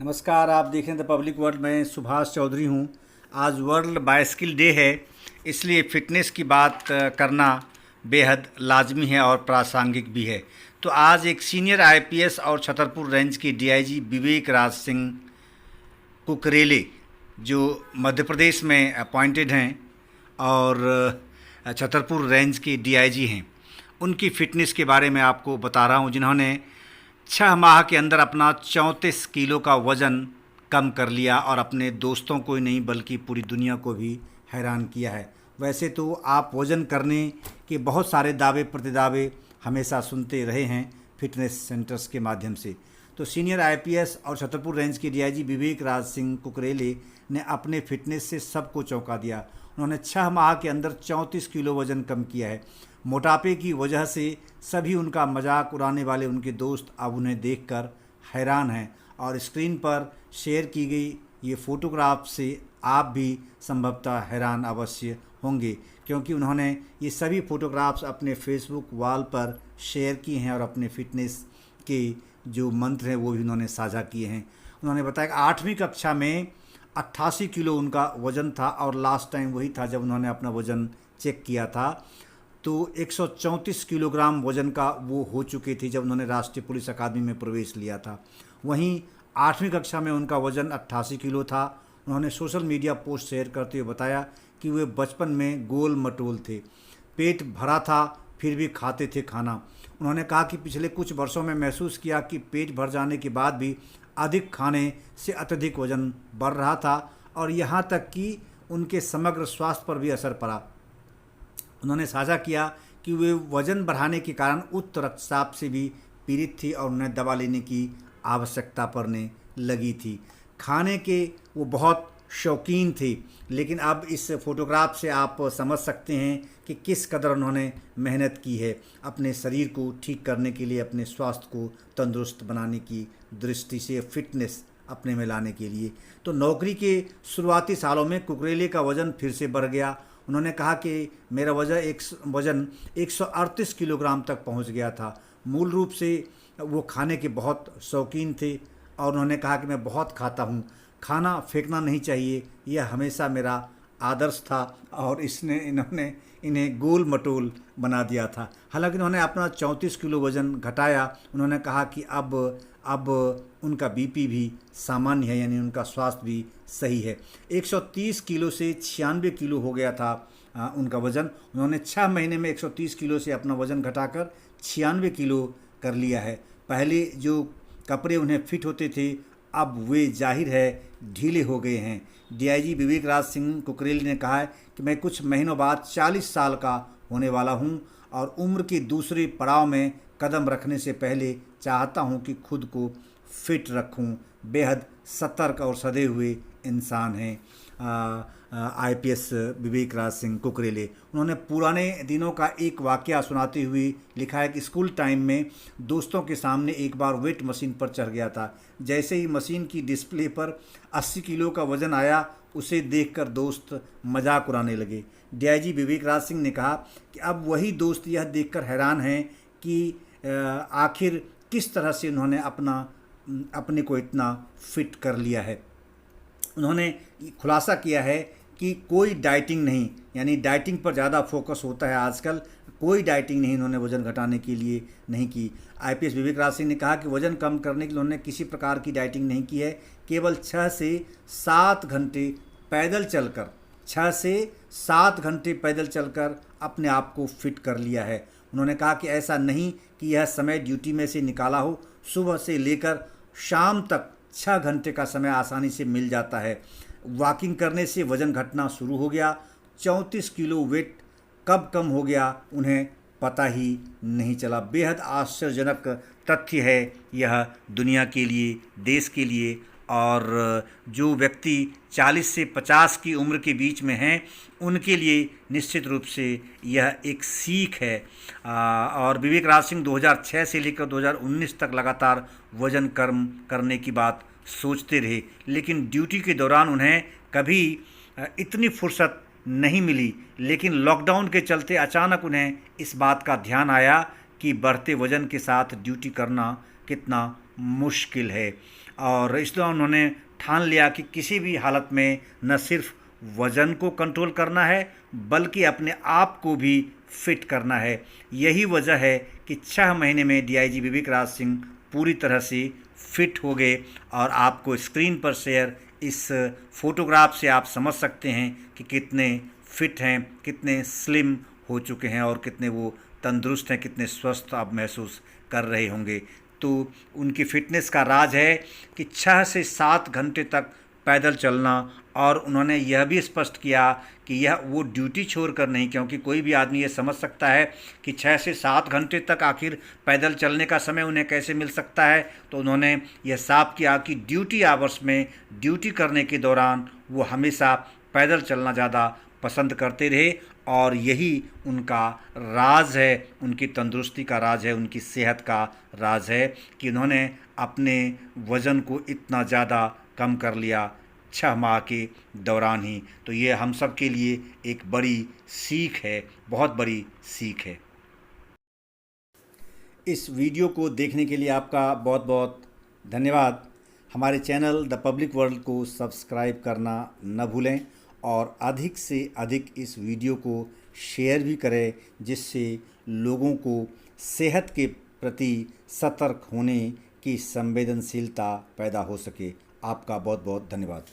नमस्कार, आप देख रहे हैं द पब्लिक वर्ल्ड। मैं सुभाष चौधरी हूं। आज वर्ल्ड बाइसिकल डे है, इसलिए फ़िटनेस की बात करना बेहद लाजमी है और प्रासंगिक भी है। तो आज एक सीनियर आईपीएस और छतरपुर रेंज के डीआईजी विवेक राज सिंह कुकरेले, जो मध्य प्रदेश में अपॉइंटेड हैं और छतरपुर रेंज के डीआईजी हैं, उनकी फ़िटनेस के बारे में आपको बता रहा हूं, जिन्होंने 6 माह के अंदर अपना 34 किलो का वज़न कम कर लिया और अपने दोस्तों को ही नहीं बल्कि पूरी दुनिया को भी हैरान किया है। वैसे तो आप वज़न करने के बहुत सारे दावे प्रतिदावे हमेशा सुनते रहे हैं फिटनेस सेंटर्स के माध्यम से। तो सीनियर आईपीएस और छतरपुर रेंज के डीआईजी विवेक राज सिंह कुकरेले ने अपने फिटनेस से सबको चौंका दिया। उन्होंने 6 माह के अंदर 34 किलो वज़न कम किया है। मोटापे की वजह से सभी उनका मजाक उड़ाने वाले उनके दोस्त अब उन्हें देखकर हैरान हैं और स्क्रीन पर शेयर की गई ये फ़ोटोग्राफ से आप भी संभवतः हैरान अवश्य होंगे, क्योंकि उन्होंने ये सभी फ़ोटोग्राफ्स अपने फेसबुक वॉल पर शेयर किए हैं और अपने फिटनेस के जो मंत्र हैं वो भी उन्होंने साझा किए हैं। उन्होंने बताया कि 8वीं कक्षा में 88 किलो उनका वज़न था और लास्ट टाइम वही था जब उन्होंने अपना वज़न चेक किया था, तो 134 किलोग्राम वज़न का वो हो चुके थे जब उन्होंने राष्ट्रीय पुलिस अकादमी में प्रवेश लिया था। वहीं 8वीं कक्षा में उनका वज़न 88 किलो था। उन्होंने सोशल मीडिया पोस्ट शेयर करते हुए बताया कि वे बचपन में गोल मटोल थे, पेट भरा था फिर भी खाते थे खाना। उन्होंने कहा कि पिछले कुछ वर्षों में महसूस किया कि पेट भर जाने के बाद भी अधिक खाने से अत्यधिक वज़न बढ़ रहा था और यहाँ तक कि उनके समग्र स्वास्थ्य पर भी असर पड़ा। उन्होंने साझा किया कि वे वज़न बढ़ाने के कारण उच्च रक्तचाप से भी पीड़ित थी और उन्हें दवा लेने की आवश्यकता पड़ने लगी थी। खाने के वो बहुत शौकीन थे, लेकिन अब इस फ़ोटोग्राफ से आप समझ सकते हैं कि किस कदर उन्होंने मेहनत की है अपने शरीर को ठीक करने के लिए, अपने स्वास्थ्य को तंदुरुस्त बनाने की दृष्टि से, फिटनेस अपने में लाने के लिए। तो नौकरी के शुरुआती सालों में कुकरेले का वज़न फिर से बढ़ गया। उन्होंने कहा कि मेरा वज़न 138 किलोग्राम तक पहुंच गया था। मूल रूप से वो खाने के बहुत शौकीन थे और उन्होंने कहा कि मैं बहुत खाता हूं, खाना फेंकना नहीं चाहिए, यह हमेशा मेरा आदर्श था और इन्होंने इन्हें गोल मटोल बना दिया था। हालांकि उन्होंने अपना 34 किलो वज़न घटाया। उन्होंने कहा कि अब उनका बीपी भी सामान्य है, यानी उनका स्वास्थ्य भी सही है। 130 किलो से 96 किलो हो गया था उनका वज़न। उन्होंने 6 महीने में 130 किलो से अपना वज़न घटाकर 96 किलो कर लिया है। पहले जो कपड़े उन्हें फिट होते थे अब वे जाहिर है ढीले हो गए हैं। डीआईजी विवेक राज सिंह कुकरेले ने कहा है कि मैं कुछ महीनों बाद 40 साल का होने वाला हूं और उम्र के दूसरे पड़ाव में कदम रखने से पहले चाहता हूं कि खुद को फिट रखूं। बेहद सतर्क और सधे हुए इंसान हैं आईपीएस विवेक राज सिंह कुकरेले। उन्होंने पुराने दिनों का एक वाकया सुनाते हुए लिखा है कि स्कूल टाइम में दोस्तों के सामने एक बार वेट मशीन पर चढ़ गया था। जैसे ही मशीन की डिस्प्ले पर 80 किलो का वज़न आया, उसे देखकर दोस्त मजाक उड़ाने लगे। डीआईजी विवेक राज सिंह ने कहा कि अब वही दोस्त यह देखकर हैरान हैं कि आखिर किस तरह से उन्होंने अपने को इतना फिट कर लिया है। उन्होंने खुलासा किया है कि कोई डाइटिंग नहीं, यानी डाइटिंग पर ज़्यादा फोकस होता है आजकल, कोई डाइटिंग नहीं इन्होंने वज़न घटाने के लिए नहीं की। आईपीएस विवेक राज सिंह ने कहा कि वज़न कम करने के लिए उन्होंने किसी प्रकार की डाइटिंग नहीं की है, केवल 6 से 7 घंटे पैदल चलकर 6 से 7 घंटे पैदल चलकर अपने आप को फिट कर लिया है। उन्होंने कहा कि ऐसा नहीं कि यह समय ड्यूटी में से निकाला हो, सुबह से लेकर शाम तक 6 घंटे का समय आसानी से मिल जाता है। वॉकिंग करने से वज़न घटना शुरू हो गया। 34 किलो वेट कब कम हो गया उन्हें पता ही नहीं चला। बेहद आश्चर्यजनक तथ्य है यह दुनिया के लिए, देश के लिए, और जो व्यक्ति 40 से 50 की उम्र के बीच में हैं उनके लिए निश्चित रूप से यह एक सीख है। और विवेक राज सिंह 2006 से लेकर 2019 तक लगातार वज़न कम करने की बात सोचते रहे, लेकिन ड्यूटी के दौरान उन्हें कभी इतनी फुर्सत नहीं मिली। लेकिन लॉकडाउन के चलते अचानक उन्हें इस बात का ध्यान आया कि बढ़ते वज़न के साथ ड्यूटी करना कितना मुश्किल है। और इस दौरान उन्होंने ठान लिया कि किसी भी हालत में न सिर्फ वज़न को कंट्रोल करना है बल्कि अपने आप को भी फिट करना है। यही वजह है कि 6 महीने में डीआईजी विवेक राज सिंह पूरी तरह से फिट हो गए और आपको स्क्रीन पर शेयर इस फोटोग्राफ से आप समझ सकते हैं कि कितने फिट हैं, कितने स्लिम हो चुके हैं और कितने वो तंदुरुस्त हैं, कितने स्वस्थ आप महसूस कर रहे होंगे। तो उनकी फ़िटनेस का राज है कि 6 से 7 घंटे तक पैदल चलना, और उन्होंने यह भी स्पष्ट किया कि यह वो ड्यूटी छोड़कर नहीं, क्योंकि कोई भी आदमी ये समझ सकता है कि 6 से 7 घंटे तक आखिर पैदल चलने का समय उन्हें कैसे मिल सकता है। तो उन्होंने यह साफ किया कि ड्यूटी आवर्स में ड्यूटी करने के दौरान वो हमेशा पैदल चलना ज़्यादा पसंद करते रहे, और यही उनका राज है, उनकी तंदुरुस्ती का राज है, उनकी सेहत का राज है कि उन्होंने अपने वज़न को इतना ज़्यादा कम कर लिया 6 माह के दौरान ही। तो ये हम सब के लिए एक बड़ी सीख है, बहुत बड़ी सीख है। इस वीडियो को देखने के लिए आपका बहुत बहुत धन्यवाद। हमारे चैनल द पब्लिक वर्ल्ड को सब्सक्राइब करना न भूलें और अधिक से अधिक इस वीडियो को शेयर भी करें, जिससे लोगों को सेहत के प्रति सतर्क होने की संवेदनशीलता पैदा हो सके। आपका बहुत बहुत धन्यवाद।